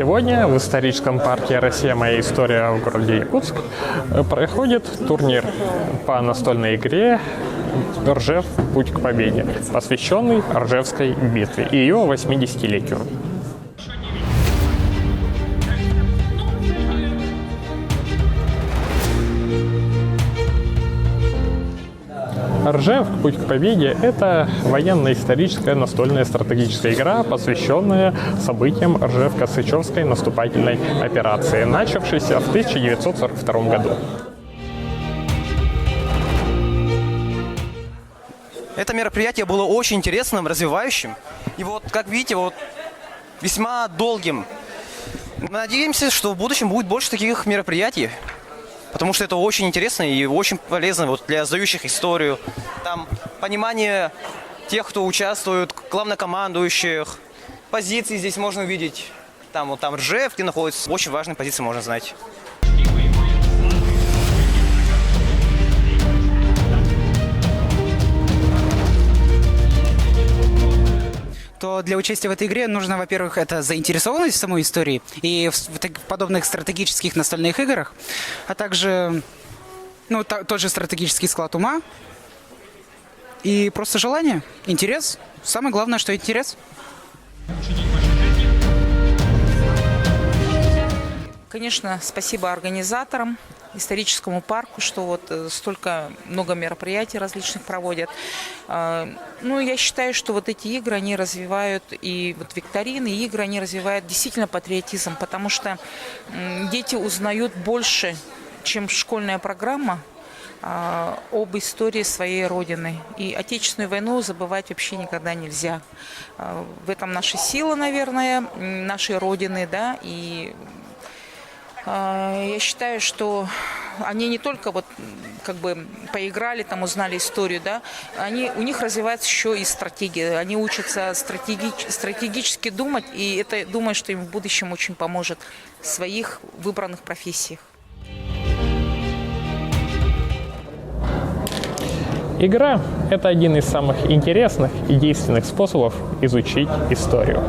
Сегодня в историческом парке «Россия. Моя история» в городе Якутск проходит турнир по настольной игре «Ржев. Путь к победе», посвященный Ржевской битве и ее 80-летию. Ржев. Путь к победе – это военно-историческая настольная стратегическая игра, посвященная событиям Ржев-Косачевской наступательной операции, начавшейся в 1942 году. Это мероприятие было очень интересным, развивающим. И вот, как видите, весьма долгим. Мы надеемся, что в будущем будет больше таких мероприятий. Потому что это очень интересно и очень полезно для сдающих историю. Там понимание тех, кто участвует, главнокомандующих. Позиции здесь можно увидеть. Там Ржев, где находится. Очень важные позиции можно знать. То для участия в этой игре нужно, во-первых, это заинтересованность в самой истории и в подобных стратегических настольных играх, а также тот же стратегический склад ума и просто желание, интерес. Самое главное, что интерес. Конечно, спасибо организаторам, историческому парку, что столько много мероприятий различных проводят. Я считаю, что эти игры, они развивают, и викторины, и игры, они развивают действительно патриотизм, потому что дети узнают больше, чем школьная программа, об истории своей Родины. И Отечественную войну забывать вообще никогда нельзя. В этом наша сила, наверное, нашей Родины, да, и я считаю, что они не только поиграли, узнали историю, да, у них развивается еще и стратегия. Они учатся стратегически думать, и это, думаю, что им в будущем очень поможет в своих выбранных профессиях. Игра – это один из самых интересных и действенных способов изучить историю.